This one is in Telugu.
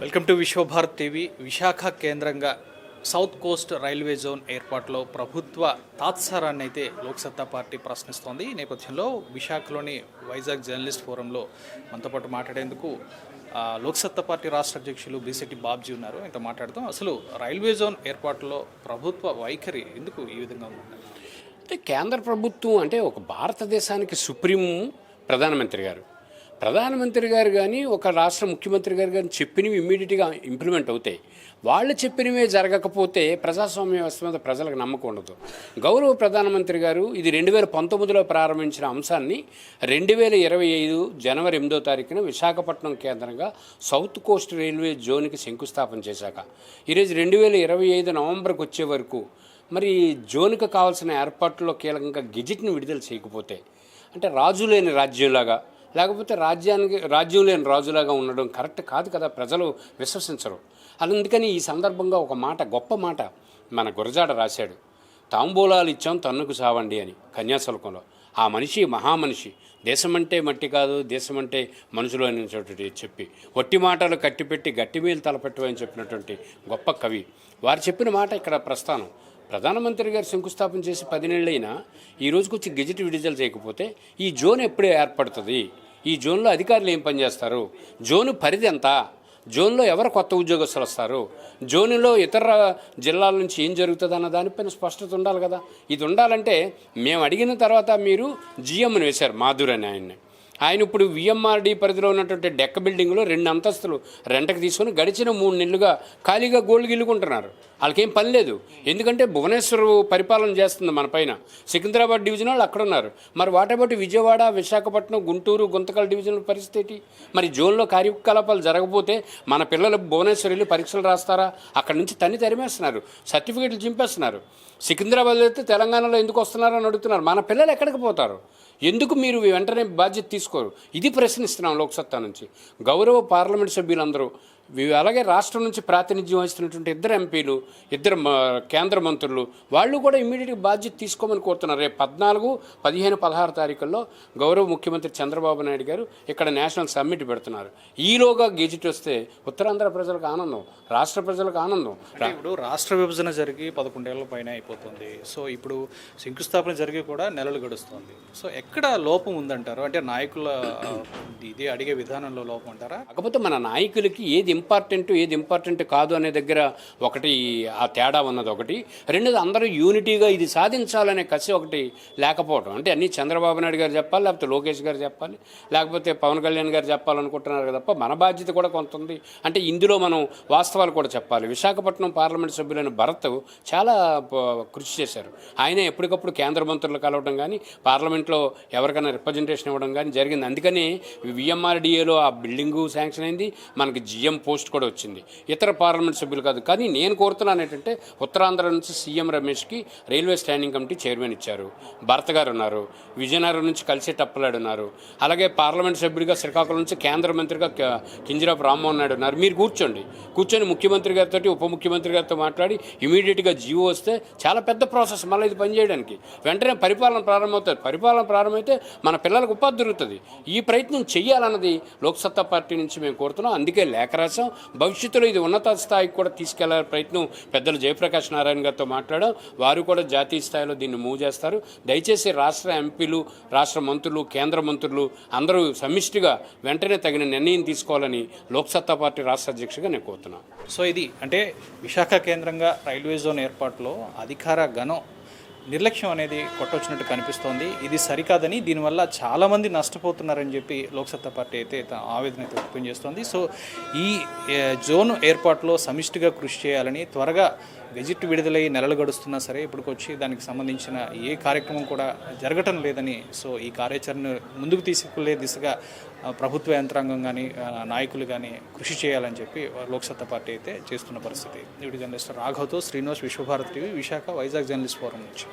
Welcome to Vishwabharat TV. Visakha కేంద్రంగా సౌత్ కోస్ట్ రైల్వే జోన్ ఏర్పాటులో ప్రభుత్వ తాత్సారాన్ని అయితే లోక్సత్తా పార్టీ ప్రశ్నిస్తోంది. ఈ నేపథ్యంలో విశాఖలోని వైజాగ్ జర్నలిస్ట్ ఫోరంలో మనతో పాటు మాట్లాడేందుకు లోక్సత్తా పార్టీ రాష్ట్ర అధ్యక్షులు బీసెట్టి బాబ్జీ ఉన్నారు. ఆయనతో మాట్లాడుతాం. అసలు రైల్వే జోన్ ఏర్పాటులో ప్రభుత్వ వైఖరి ఎందుకు ఈ విధంగా ఉంది? అంటే కేంద్ర ప్రభుత్వం అంటే ఒక భారతదేశానికి సుప్రీం ప్రధానమంత్రి గారు కానీ ఒక రాష్ట్ర ముఖ్యమంత్రి గారు కానీ చెప్పినవి ఇమ్మీడియట్గా ఇంప్లిమెంట్ అవుతాయి. వాళ్ళు చెప్పినవే జరగకపోతే ప్రజాస్వామ్య వ్యవస్థ మీద ప్రజలకు నమ్మకం ఉండదు. గౌరవ ప్రధానమంత్రి గారు ఇది 2019లో ప్రారంభించిన అంశాన్ని 2025 జనవరి 8వ తారీఖున విశాఖపట్నం కేంద్రంగా సౌత్ కోస్ట్ రైల్వే జోన్కి శంకుస్థాపన చేశాక ఈరోజు 2025 నవంబర్కి వచ్చే వరకు మరి జోన్కి కావాల్సిన ఏర్పాట్లలో కీలకంగా గెజిట్ని విడుదల చేయకపోతే అంటే రాజు లేని రాజ్యంలాగా లేకపోతే రాజ్యం లేని రాజులాగా ఉండడం కరెక్ట్ కాదు కదా, ప్రజలు విశ్వసించరు. అందుకని ఈ సందర్భంగా ఒక మాట, గొప్ప మాట మన గురజాడ రాశాడు. తాంబూలాలు ఇచ్చాం తన్నుకు సావండి అని కన్యాశుల్కంలో. ఆ మనిషి మహామనిషి, దేశమంటే మట్టి కాదు దేశమంటే మనుషులు అనేటువంటి చెప్పి ఒట్టి మాటలు కట్టిపెట్టి గట్టి మీద తలపెట్టవని చెప్పినటువంటి గొప్ప కవి. వారు చెప్పిన మాట ఇక్కడ ప్రస్థానం. ప్రధానమంత్రి గారు శంకుస్థాపన చేసి 10 నెలలైనా ఈ రోజుకి వచ్చి గెజిట్ విడుదల చేయకపోతే ఈ జోన్ ఎప్పుడే ఏర్పడుతుంది? ఈ జోన్లో అధికారులు ఏం పనిచేస్తారు? జోను పరిధి ఎంత? జోన్లో ఎవరు కొత్త ఉద్యోగస్తులు వస్తారు? జోనులో ఇతర జిల్లాల నుంచి ఏం జరుగుతుంది అన్న దానిపైన స్పష్టత ఉండాలి కదా. ఇది ఉండాలంటే మేము అడిగిన తర్వాత మీరు జిఎంని వేశారు, మాధుర్ అని ఆయన ఇప్పుడు విఎంఆర్డి పరిధిలో ఉన్నటువంటి డెక్క బిల్డింగ్లో 2 అంతస్తులు రెంట్కి తీసుకొని గడిచిన 3 నెలలుగా ఖాళీగా గోల్డ్ గిల్లుకుంటున్నారు. వాళ్ళకేం పని లేదు. ఎందుకంటే భువనేశ్వర్ పరిపాలన చేస్తుంది మన పైన. సికింద్రాబాద్ డివిజన్ వాళ్ళు అక్కడ ఉన్నారు. మరి వాటబట్టి విజయవాడ, విశాఖపట్నం, గుంటూరు, గుంతకల్ డివిజన్ల పరిస్థితి మరి జోన్లో కార్యకలాపాలు జరగకపోతే మన పిల్లలు భువనేశ్వర్ వెళ్ళి పరీక్షలు రాస్తారా? అక్కడి నుంచి తరిమేస్తున్నారు, సర్టిఫికేట్లు చింపేస్తున్నారు. సికింద్రాబాద్ అయితే తెలంగాణలో ఎందుకు వస్తున్నారని అడుగుతున్నారు. మన పిల్లలు ఎక్కడికి పోతారు? ఎందుకు మీరు వెంటనే బాధ్యత తీసుకోరు? ఇది ప్రశ్నిస్తున్నాం లోక్సత్తా నుంచి. గౌరవ పార్లమెంట్ సభ్యులందరూ అలాగే రాష్ట్రం నుంచి ప్రాతినిధ్యం వహిస్తున్నటువంటి 2 ఎంపీలు, 2 కేంద్ర మంత్రులు వాళ్ళు కూడా ఇమ్మీడియట్గా బాధ్యత తీసుకోమని కోరుతున్నారు. రేపు 14, 15, 16 తారీఖుల్లో గౌరవ ముఖ్యమంత్రి చంద్రబాబు నాయుడు గారు ఇక్కడ నేషనల్ సమ్మిట్ పెడుతున్నారు. ఈలోగా గెజిట్ వస్తే ఉత్తరాంధ్ర ప్రజలకు ఆనందం, రాష్ట్ర ప్రజలకు ఆనందం. ఇప్పుడు రాష్ట్ర విభజన జరిగి 11 ఏళ్ల పైన అయిపోతుంది. సో ఇప్పుడు శంకుస్థాపన జరిగి కూడా నెలలు గడుస్తుంది. సో ఎక్కడ లోపం ఉందంటారు? అంటే నాయకుల ఇది అడిగే విధానంలో లోపం అంటారా? కాకపోతే మన నాయకులకి ఏది ఇంపార్టెంట్ కాదు అనే దగ్గర ఒకటి ఆ తేడా ఉన్నది ఒకటి. రెండోది అందరూ యూనిటీగా ఇది సాధించాలనే కసి ఒకటి లేకపోవడం. అంటే అన్నీ చంద్రబాబు నాయుడు గారు చెప్పాలి, లేకపోతే లోకేష్ గారు చెప్పాలి, లేకపోతే పవన్ కళ్యాణ్ గారు చెప్పాలనుకుంటున్నారు తప్ప మన బాధ్యత కూడా కొంత ఉంది. అంటే ఇందులో మనం వాస్తవాలు కూడా చెప్పాలి. విశాఖపట్నం పార్లమెంట్ సభ్యులైన భరత్ చాలా కృషి చేశారు. ఆయన ఎప్పటికప్పుడు కేంద్ర మంత్రులు కలవడం కానీ పార్లమెంట్లో ఎవరికైనా రిప్రజెంటేషన్ ఇవ్వడం కానీ జరిగింది. అందుకని విఎంఆర్డిఏలో ఆ బిల్డింగు శాంక్షన్ అయింది, మనకి జిఎం పోస్ట్ కూడా వచ్చింది. ఇతర పార్లమెంట్ సభ్యులు కాదు. కానీ నేను కోరుతున్నాను ఏంటంటే ఉత్తరాంధ్ర నుంచి సీఎం రమేష్కి రైల్వే స్టాండింగ్ కమిటీ చైర్మన్ ఇచ్చారు, భరత్ గారు ఉన్నారు. విజయనగరం నుంచి కలిసి టప్పలాడు ఉన్నారు. అలాగే పార్లమెంట్ సభ్యుడిగా శ్రీకాకుళం నుంచి కేంద్ర మంత్రిగా కింజరాపు రామ్మోహన్ నాయుడు ఉన్నారు. మీరు కూర్చొని ముఖ్యమంత్రి గారితో ఉప ముఖ్యమంత్రి గారితో మాట్లాడి ఇమీడియట్గా జీవో వస్తే చాలా పెద్ద ప్రాసెస్ మళ్ళీ ఇది పనిచేయడానికి. వెంటనే పరిపాలన ప్రారంభమవుతుంది. పరిపాలన ప్రారంభమైతే మన పిల్లలకు ఉపాధి దొరుకుతుంది. ఈ ప్రయత్నం చేయాలన్నది లోక్సత్తా పార్టీ నుంచి మేము కోరుతున్నాం. అందుకే లేఖ రాశాం. భవిష్యత్తులో ఇది ఉన్నత స్థాయికి కూడా తీసుకెళ్లే ప్రయత్నం పెద్దలు జయప్రకాష్ నారాయణ గారితో మాట్లాడాం. వారు కూడా జాతీయ స్థాయిలో దీన్ని మూవ్ చేస్తారు. దయచేసి రాష్ట్ర ఎంపీలు, రాష్ట్ర మంత్రులు, కేంద్ర మంత్రులు అందరూ సమిష్టిగా వెంటనే తగిన నిర్ణయం తీసుకోవాలని లోక్సత్తా పార్టీ రాష్ట్ర అధ్యక్షుడిగా నేను కోరుతున్నాను. సో ఇది అంటే విశాఖ కేంద్రంగా రైల్వే జోన్ ఏర్పాటులో అధికార గణం నిర్లక్ష్యం అనేది కొట్టొచ్చినట్టు కనిపిస్తోంది. ఇది సరికాదని, దీనివల్ల చాలామంది నష్టపోతున్నారని చెప్పి లోక్సత్తా పార్టీ అయితే ఆవేదన అయితే వ్యక్తం చేస్తోంది. సో ఈ జోన్ ఏర్పాటులో సమిష్టిగా కృషి చేయాలని, త్వరగా గెజిట్ విడుదలై నెలలు గడుస్తున్నా సరే ఇప్పటికొచ్చి దానికి సంబంధించిన ఏ కార్యక్రమం కూడా జరగటం లేదని, సో ఈ కార్యాచరణ ముందుకు తీసుకెళ్లే దిశగా ప్రభుత్వ యంత్రాంగం కానీ నాయకులు కానీ కృషి చేయాలని చెప్పి లోక్సత్తా పార్టీ అయితే చేస్తున్న పరిస్థితి. వీడియో జర్నలిస్ట్ రాఘవ్తో Srinivas, Vishwabharat TV, Visakha Vizag journalist forum నుంచి.